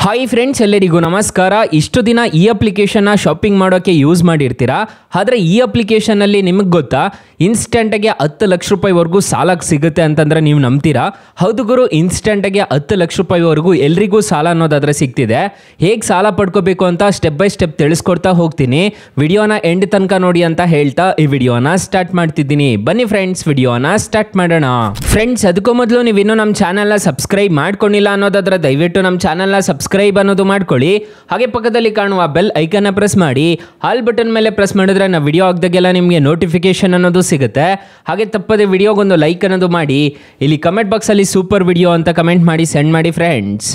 Hi friends, ಎಲ್ಲರಿಗೂ ನಮಸ್ಕಾರ. ಇಷ್ಟು ದಿನ ಈ ಅಪ್ಲಿಕೇಶನ್ನ ಶಾಪಿಂಗ್ ಮಾಡೋಕ್ಕೆ ಯೂಸ್ ಮಾಡಿರ್ತೀರಾ. ಆದರೆ ಈ ಅಪ್ಲಿಕೇಶನಲ್ಲಿ ನಿಮಗೆ ಗೊತ್ತಾ, ಇನ್ಸ್ಟೆಂಟಾಗಿ 10 ಲಕ್ಷ ರೂಪಾಯಿವರೆಗೂ ಸಾಲಕ್ಕೆ ಸಿಗುತ್ತೆ ಅಂತಂದರೆ ನೀವು ನಂಬ್ತೀರಾ? ಹೌದು ಗುರು, ಇನ್ಸ್ಟೆಂಟಾಗಿ 10 ಲಕ್ಷ ರೂಪಾಯಿವರೆಗೂ ಎಲ್ರಿಗೂ ಸಾಲ ಅನ್ನೋದಾದರೆ ಸಿಗ್ತಿದೆ. ಹೇಗೆ ಸಾಲ ಪಡ್ಕೋಬೇಕು ಅಂತ ಸ್ಟೆಪ್ ಬೈ ಸ್ಟೆಪ್ ತಿಳಿಸ್ಕೊಡ್ತಾ ಹೋಗ್ತೀನಿ. ವಿಡಿಯೋನ ಎಂಡ್ ತನಕ ನೋಡಿ ಅಂತ ಹೇಳ್ತಾ ಈ ವಿಡಿಯೋನ ಸ್ಟಾರ್ಟ್ ಮಾಡ್ತಿದ್ದೀನಿ. ಬನ್ನಿ ಫ್ರೆಂಡ್ಸ್, ವಿಡಿಯೋನ ಸ್ಟಾರ್ಟ್ ಮಾಡೋಣ. ಫ್ರೆಂಡ್ಸ್, ಅದಕ್ಕೂ ಮೊದಲು ನೀವು ಇನ್ನೂ ನಮ್ಮ ಚಾನಲ್ನ ಸಬ್ಸ್ಕ್ರೈಬ್ ಮಾಡ್ಕೊಂಡಿಲ್ಲ ಅನ್ನೋದಾದ್ರೆ ದಯವಿಟ್ಟು ನಮ್ಮ ಚಾನಲ್ನ ಸಬ್ಸ್ಕ್ರೈಬ್ ಅನ್ನೋದು ಮಾಡ್ಕೊಳ್ಳಿ. ಹಾಗೆ ಪಕ್ಕದಲ್ಲಿ ಕಾಣುವ ಬೆಲ್ ಐಕನ್ನ ಪ್ರೆಸ್ ಮಾಡಿ. ಆಲ್ ಬಟನ್ ಮೇಲೆ ಪ್ರೆಸ್ ಮಾಡಿದ್ರೆ ನಾವು ವಿಡಿಯೋ ಹಾಕಿದಾಗೆಲ್ಲ ನಿಮಗೆ ನೋಟಿಫಿಕೇಶನ್ ಅನ್ನೋದು ಸಿಗುತ್ತೆ. ಹಾಗೆ ತಪ್ಪದೆ ವಿಡಿಯೋಗೊಂದು ಲೈಕ್ ಅನ್ನೋದು ಮಾಡಿ. ಇಲ್ಲಿ ಕಮೆಂಟ್ ಬಾಕ್ಸಲ್ಲಿ ಸೂಪರ್ ವಿಡಿಯೋ ಅಂತ ಕಮೆಂಟ್ ಮಾಡಿ ಸೆಂಡ್ ಮಾಡಿ ಫ್ರೆಂಡ್ಸ್.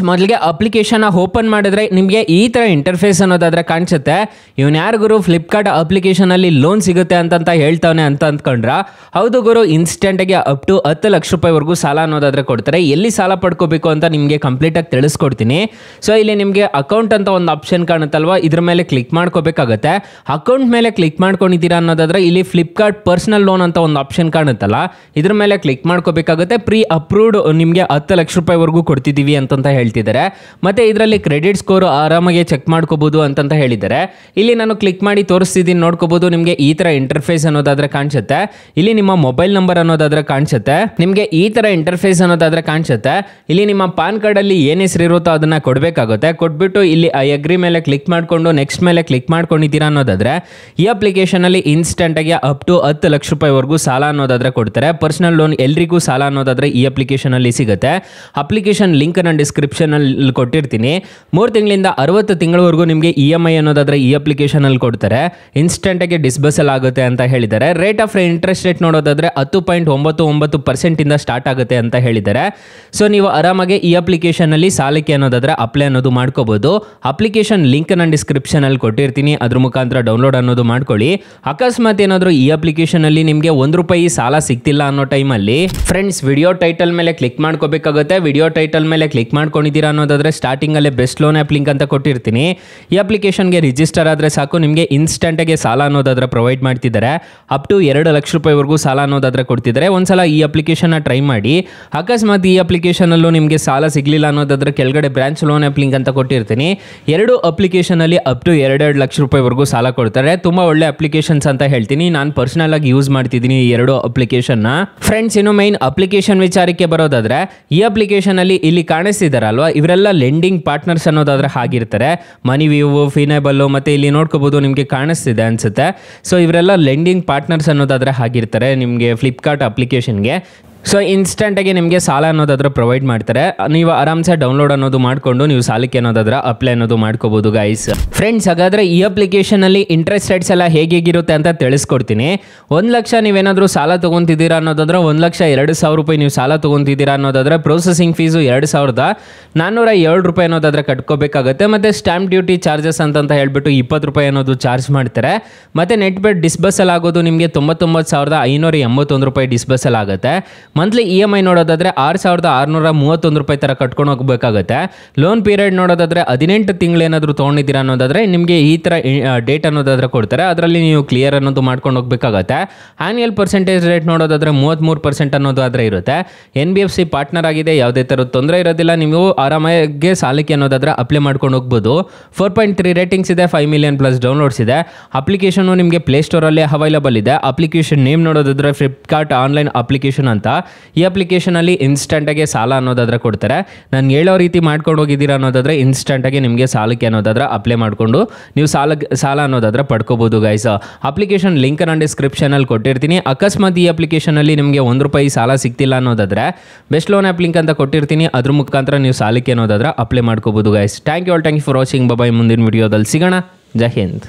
ಮೊದಲಿಗೆ ಅಪ್ಲಿಕೇಶನ್ ಓಪನ್ ಮಾಡಿದ್ರೆ ನಿಮಗೆ ಈ ಥರ ಇಂಟರ್ಫೇಸ್ ಅನ್ನೋದಾದ್ರೆ ಕಾಣಿಸುತ್ತೆ. ಇವನು ಯಾರು ಗುರು, ಫ್ಲಿಪ್ಕಾರ್ಟ್ ಅಪ್ಲಿಕೇಶನಲ್ಲಿ ಲೋನ್ ಸಿಗುತ್ತೆ ಅಂತ ಹೇಳ್ತಾನೆ ಅಂತ ಅಂದ್ಕೊಂಡ್ರ? ಹೌದು ಗುರು, ಇನ್ಸ್ಟೆಂಟಾಗಿ ಅಪ್ ಟು 10 ಲಕ್ಷ ರೂಪಾಯಿವರೆಗೂ ಸಾಲ ಅನ್ನೋದಾದ್ರೆ ಕೊಡ್ತಾರೆ. ಎಲ್ಲಿ ಸಾಲ ಪಡ್ಕೋಬೇಕು ಅಂತ ನಿಮಗೆ ಕಂಪ್ಲೀಟಾಗಿ ತಿಳಿಸ್ಕೊಡ್ತೀನಿ. ಸೊ ಇಲ್ಲಿ ನಿಮಗೆ ಅಕೌಂಟ್ ಅಂತ ಒಂದು ಆಪ್ಷನ್ ಕಾಣುತ್ತಲ್ವ, ಇದ್ರ ಮೇಲೆ ಕ್ಲಿಕ್ ಮಾಡ್ಕೋಬೇಕಾಗುತ್ತೆ. ಅಕೌಂಟ್ ಮೇಲೆ ಕ್ಲಿಕ್ ಮಾಡ್ಕೊಂಡಿದ್ದೀರಾ ಅನ್ನೋದಾದ್ರೆ ಇಲ್ಲಿ ಫ್ಲಿಪ್ಕಾರ್ಟ್ ಪರ್ಸನಲ್ ಲೋನ್ ಅಂತ ಒಂದು ಆಪ್ಷನ್ ಕಾಣುತ್ತಲ್ಲ, ಇದ್ರ ಮೇಲೆ ಕ್ಲಿಕ್ ಮಾಡ್ಕೋಬೇಕಾಗುತ್ತೆ. ಪ್ರೀ ಅಪ್ರೂವ್ಡ್ ನಿಮಗೆ 10 ಲಕ್ಷ ರೂಪಾಯಿವರೆಗೂ ಕೊಡ್ತಿದ್ದೀವಿ ಅಂತ ಹೇಳ್ತಿದ್ದಾರೆ. ಮತ್ತೆ ಇದರಲ್ಲಿ ಕ್ರೆಡಿಟ್ ಸ್ಕೋರ್ ಆರಾಮಾಗಿ ಚೆಕ್ ಮಾಡ್ಕೋಬಹುದು ಅಂತ ಹೇಳಿದ್ದಾರೆ. ಇಲ್ಲಿ ನಾನು ಕ್ಲಿಕ್ ಮಾಡಿ ತೋರಿಸ್ತಿದ್ದೀನಿ, ನೋಡ್ಕೋಬಹುದು. ನಿಮಗೆ ಈ ತರ ಇಂಟರ್ಫೇಸ್ ಅನ್ನೋದಾದ್ರೆ ಕಾಣಿಸುತ್ತೆ. ಇಲ್ಲಿ ನಿಮ್ಮ ಮೊಬೈಲ್ ನಂಬರ್ ಅನ್ನೋದಾದ್ರೆ ಕಾಣಿಸುತ್ತೆ. ನಿಮಗೆ ಈ ತರ ಇಂಟರ್ಫೇಸ್ ಅನ್ನೋದಾದ್ರೆ ಕಾಣಿಸುತ್ತೆ. ಇಲ್ಲಿ ನಿಮ್ಮ ಪಾನ್ ಕಾರ್ಡ್ ಅಲ್ಲಿ ಏನ್ ಹೆಸರು ಇರುತ್ತೋ ಅದನ್ನ ಕೊಡಬೇಕಾಗುತ್ತೆ. ಕೊಟ್ಬಿಟ್ಟು ಇಲ್ಲಿ ಐ ಅಗ್ರಿ ಮೇಲೆ ಕ್ಲಿಕ್ ಮಾಡ್ಕೊಂಡು ನೆಕ್ಸ್ಟ್ ಮೇಲೆ ಕ್ಲಿಕ್ ಮಾಡ್ಕೊಂಡಿದ್ದೀರಾ ಅನ್ನೋದಾದ್ರೆ ಈ ಅಪ್ಲಿಕೇಶನ್ ಅಲ್ಲಿ ಇನ್ಸ್ಟೆಂಟ್ ಆಗಿ ಅಪ್ ಟು 10 ಲಕ್ಷ ರೂಪಾಯಿವರೆಗೂ ಸಾಲ ಅನ್ನೋದಾದ್ರೆ ಕೊಡ್ತಾರೆ. ಪರ್ಸನಲ್ ಲೋನ್ ಎಲ್ರಿಗೂ ಸಾಲ ಅನ್ನೋದಾದ್ರೆ ಈ ಅಪ್ಲಿಕೇಶನ್ ಅಲ್ಲಿ ಸಿಗುತ್ತೆ. ಅಪ್ಲಿಕೇಶನ್ ಲಿಂಕ್ ನಾನು ಡಿಸ್ಕ್ರಿಪ್ಷನ್ ಅಲ್ಲಿ ಕೊಟ್ಟಿರ್ತೀನಿ. 3 ತಿಂಗಳಿಂದ 60 ತಿಂಗಳವರೆಗೂ ನಿಮಗೆ EMI ಅನ್ನೋದಾದ್ರೆ ಈ ಅಪ್ಲಿಕೇಶನ್ ಅಲ್ಲಿ ಕೊಡ್ತಾರೆ. ಇನ್ಸ್ಟೆಂಟ್ ಆಗಿ ಡಿಸ್ಬಸಲ್ ಆಗುತ್ತೆ ಅಂತ ಹೇಳಿದ್ದಾರೆ. ರೇಟ್ ಆಫ್ ಇಂಟ್ರೆಸ್ಟ್ ರೇಟ್ ನೋಡೋದಾದ್ರೆ 10.99% ಇಂದ ಸ್ಟಾರ್ಟ್ ಆಗುತ್ತೆ ಅಂತ ಹೇಳಿದ್ದಾರೆ. ಸೊ ನೀವು ಆರಾಮಾಗಿ ಈ ಅಪ್ಲಿಕೇಶನ್ ಅಲ್ಲಿ ಸಾಲಕ್ಕೆ ಅನ್ನೋದಾದ್ರೆ ಅಪ್ಲೈ ಅನ್ನೋದು ಮಾಡ್ಕೋಬಹುದು. ಅಪ್ಲಿಕೇಶನ್ ಲಿಂಕ್ ನಾನು ಡಿಸ್ಕ್ರಿಪ್ಷನ್ ಅಲ್ಲಿ ಕೊಟ್ಟಿರ್ತೀನಿ, ಅದ್ರ ಮುಖಾಂತರ ಡೌನ್ಲೋಡ್ ಅನ್ನೋದು ಮಾಡ್ಕೊಳ್ಳಿ. ಅಕಸ್ಮಾತ್ ಏನಾದರೂ ಈ ಅಪ್ಲಿಕೇಶನ್ ಅಲ್ಲಿ ನಿಮಗೆ ₹1 ಸಾಲ ಸಿಗ್ತಿಲ್ಲ ಅನ್ನೋ ಟೈಮಲ್ಲಿ ಫ್ರೆಂಡ್ಸ್, ವಿಡಿಯೋ ಟೈಟಲ್ ಮೇಲೆ ಕ್ಲಿಕ್ ಮಾಡ್ಕೋಬೇಕಾಗುತ್ತೆ. ವಿಡಿಯೋ ಟೈಟಲ್ ಮೇಲೆ ಕ್ಲಿಕ್ ಮಾಡ್ಕೊಂಡಿದ್ದೀರಾ ಅನ್ನೋದಾದ್ರೆ ಸ್ಟಾರ್ಟಿಂಗ್ ಅಲ್ಲೇ ಬೆಸ್ಟ್ ಲೋನ್ ಆ್ಯಪ್ ಲಿಂಕ್ ಅಂತ ಕೊಟ್ಟಿರ್ತೀನಿ. ಈ ಅಪ್ಲಿಕೇಶನ್ಗೆ ರಿಜಿಸ್ಟರ್ ಆದರೆ ಸಾಕು, ನಿಮಗೆ ಇನ್ಸ್ಟೆಂಟಾಗಿ ಸಾಲ ಅನ್ನೋದಾದ್ರೆ ಪ್ರೊವೈಡ್ ಮಾಡ್ತಿದ್ದಾರೆ. ಅಪ್ ಟು 2 ಲಕ್ಷ ರೂಪಾಯಿವರೆಗೂ ಸಾಲ ಅನ್ನೋದಾದ್ರೆ ಕೊಡ್ತಿದ್ದಾರೆ. ಒಂದ್ಸಲ ಈ ಅಪ್ಲಿಕೇಶನ್ನ ಟ್ರೈ ಮಾಡಿ. ಅಕಸ್ಮಾತ್ ಈ ಅಪ್ಲಿಕೇಶನ್ ಅಲ್ಲೂ ನಿಮಗೆ ಸಾಲ ಸಿಗಲಿಲ್ಲ ಅನ್ನೋದಾದ್ರೆ ಕೆಳಗಡೆ ಬ್ರಾಂಚ್ ಲೋನ್ ಆ್ಯಪ್ ಲಿಂಕ್ ಅಂತ ಕೊಟ್ಟಿರ್ತೀನಿ. 2 ಅಪ್ಲಿಕೇಶನ್ ಅಲ್ಲಿ ಅಪ್ ಟು 2 ಲಕ್ಷ ರೂಪಾಯಿವರೆಗೂ ಸಾಲ ಕೊಡ್ತಾರೆ. ತುಂಬಾ ಒಳ್ಳೆ ಅಪ್ಲಿಕೇಶನ್ಸ್ ಅಂತ ಹೇಳ್ತೀನಿ. ನಾನು ಪರ್ಸನಲ್ ಆಗಿ ಯೂಸ್ ಮಾಡ್ತಿದ್ದೀನಿ ಈ 2 ಅಪ್ಲಿಕೇಶನ್ ಫ್ರೆಂಡ್ಸ್. ಇನ್ನು ಮೈನ್ ಅಪ್ಲಿಕೇಶನ್ ವಿಚಾರಕ್ಕೆ ಬರೋದಾದ್ರೆ ಈ ಅಪ್ಲಿಕೇಶನ್ ಅಲ್ಲಿ ಇಲ್ಲಿ ಕಾಣಿಸ್ತಿದಾರಲ್ವಾ, ಇವರೆಲ್ಲ ಲೆಂಡಿಂಗ್ ಪಾರ್ಟ್ನರ್ಸ್ ಅನ್ನೋದಾದ್ರೆ ಆಗಿರ್ತಾರೆ. ಮನಿವ್ಯೂ, ಫಿನೇಬಲ್, ಮತ್ತೆ ಇಲ್ಲಿ ನೋಡ್ಕೋಬಹುದು ನಿಮಗೆ ಕಾಣಿಸ್ತಿದೆ ಅನ್ಸುತ್ತೆ. ಸೊ ಇವರೆಲ್ಲ ಲೆಂಡಿಂಗ್ ಪಾರ್ಟ್ನರ್ಸ್ ಅನ್ನೋದಾದ್ರೆ ಆಗಿರ್ತಾರೆ ನಿಮಗೆ ಫ್ಲಿಪ್ಕಾರ್ಟ್ ಅಪ್ಲಿಕೇಶನ್ಗೆ. ಸೊ ಇನ್ಸ್ಟೆಂಟಾಗಿ ನಿಮಗೆ ಸಾಲ ಅನ್ನೋದಾದ್ರೆ ಪ್ರೊವೈಡ್ ಮಾಡ್ತಾರೆ. ನೀವು ಆರಾಮ್ಸೆ ಡೌನ್ಲೋಡ್ ಅನ್ನೋದು ಮಾಡಿಕೊಂಡು ನೀವು ಸಾಲಕ್ಕೆ ಅನ್ನೋದಾದ್ರೆ ಅಪ್ಲೈ ಅನ್ನೋದು ಮಾಡ್ಕೋಬಹುದು ಗೈಸ್. ಫ್ರೆಂಡ್ಸ್, ಹಾಗಾದ್ರೆ ಈ ಅಪ್ಲಿಕೇಶನ್ ಅಲ್ಲಿ ಇಂಟ್ರೆಸ್ಟ್ ರೇಟ್ಸ್ ಎಲ್ಲ ಹೇಗಿರುತ್ತೆ ಅಂತ ತಿಳಿಸ್ಕೊಡ್ತೀನಿ. 1 ಲಕ್ಷ ನೀವೇನಾದರೂ ಸಾಲ ತೊಗೊತಿದ್ದೀರಾ ಅನ್ನೋದಾದ್ರೆ 1,02,000 ರೂಪಾಯಿ ನೀವು ಸಾಲ ತೊಗೊತಿದ್ದೀರಾ ಅನ್ನೋದಾದ್ರೆ ಪ್ರೊಸೆಸಿಂಗ್ ಫೀಸು ₹2,407 ಅನ್ನೋದಾದ್ರೆ ಕಟ್ಕೋಬೇಕಾಗುತ್ತೆ. ಮತ್ತೆ ಸ್ಟಾಂಪ್ ಡ್ಯೂಟಿ ಚಾರ್ಜಸ್ ಅಂತ ಹೇಳ್ಬಿಟ್ಟು ₹20 ಅನ್ನೋದು ಚಾರ್ಜ್ ಮಾಡ್ತಾರೆ. ಮತ್ತೆ ನೆಟ್ ಬೆಡ್ ಡಿಸ್ಬಸಲ್ ಆಗೋದು ನಿಮಗೆ ₹99,581 ಡಿಸ್ಬಸಲ್ ಆಗುತ್ತೆ. ಮಂತ್ಲಿ EMI ನೋಡೋದಾದ್ರೆ ₹6,631 ತರ ಕಟ್ಕೊಂಡು ಹೋಗಬೇಕಾಗುತ್ತೆ. ಲೋನ್ ಪೀರಿಯಡ್ ನೋಡೋದಾದ್ರೆ 18 ತಿಂಗಳು ಏನಾದರೂ ತೊಗೊಂಡಿದ್ದೀರಾ ಅನ್ನೋದಾದ್ರೆ ನಿಮಗೆ ಈ ಥರ ಡೇಟ್ ಅನ್ನೋದಾದ್ರೆ ಕೊಡ್ತಾರೆ. ಅದರಲ್ಲಿ ನೀವು ಕ್ಲಿಯರ್ ಅನ್ನೋದು ಮಾಡ್ಕೊಂಡು ಹೋಗಬೇಕಾಗುತ್ತೆ. ಆನ್ಯಲ್ ಪರ್ಸೆಂಟೇಜ್ ರೇಟ್ ನೋಡೋದಾದ್ರೆ 33% ಅನ್ನೋದಾದ್ರೆ ಇರುತ್ತೆ. NBFC ಪಾರ್ಟ್ನರ್ ಆಗಿದೆ, ಯಾವುದೇ ಥರದ ತೊಂದರೆ ಇರೋದಿಲ್ಲ. ನೀವು ಆರಾಮಾಗಿ ಸಾಲಕ್ಕೆ ಅನ್ನೋದಾದ್ರೆ ಅಪ್ಲೈ ಮಾಡ್ಕೊಂಡು ಹೋಗ್ಬೋದು. 4.3 ರೇಟಿಂಗ್ಸ್ ಇದೆ, 5 ಮಿಲಿಯನ್ ಪ್ಲಸ್ ಡೌನ್ಲೋಡ್ಸ್ ಇದೆ. ಅಪ್ಲಿಕೇಶನ್ ನಿಮಗೆ ಪ್ಲೇಸ್ಟೋರಲ್ಲಿ ಅವೈಲಬಲ್ ಇದೆ. ಅಪ್ಲಿಕೇಶನ್ ನೇಮ್ ನೋಡೋದಾದ್ರೆ ಫ್ಲಿಪ್ಕಾರ್ಟ್ ಆನ್ಲೈನ್ ಅಪ್ಲಿಕೇಶನ್ ಅಂತ. ಈ ಅಪ್ಲಿಕೇಶನ್ ಅಲ್ಲಿ ಇನ್ಸ್ಟೆಂಟ್ ಆಗಿ ಸಾಲ ಅನ್ನೋದಾದ್ರೆ ಕೊಡ್ತಾರೆ. ನಾನು ಹೇಳೋ ರೀತಿ ಮಾಡ್ಕೊಂಡು ಹೋಗಿದ್ದೀರಾ ಅನ್ನೋದಾದ್ರೆ ಇನ್ಸ್ಟೆಂಟ್ ಆಗಿ ನಿಮಗೆ ಸಾಲಕ್ಕೆ ಅನ್ನೋದಾದ್ರೆ ಅಪ್ಲೈ ಮಾಡಿಕೊಂಡು ನೀವು ಸಾಲ ಅನ್ನೋದಾದ್ರೆ ಪಡ್ಕೋಬಹುದು ಗೈಸ್. ಅಪ್ಲಿಕೇಶನ್ ಲಿಂಕ್ ನಾನು ಡಿಸ್ಕ್ರಿಪ್ಷನ್ ಅಲ್ಲಿ ಕೊಟ್ಟಿರ್ತೀನಿ. ಅಕಸ್ಮಾತ್ ಈ ಅಪ್ಲಿಕೇಶನ್ ಅಲ್ಲಿ ನಿಮಗೆ ₹1 ಸಾಲ ಸಿಗ್ತಿಲ್ಲ ಅನ್ನೋದಾದ್ರೆ ಬೆಸ್ಟ್ ಲೋನ್ ಆ್ಯಪ್ ಲಿಂಕ್ ಅಂತ ಕೊಟ್ಟಿರ್ತೀನಿ, ಅದ್ರ ಮುಖಾಂತರ ನೀವು ಸಾಲಕ್ಕೆ ಅನ್ನೋದಾದ್ರೆ ಅಪ್ಲೈ ಮಾಡ್ಕೋಬಹುದು guys. Thank you for watching. Bye. ಮುಂದಿನ ವಿಡಿಯೋದಲ್ಲಿ ಸಿಗೋಣ. ಜೈ ಹಿಂದ್.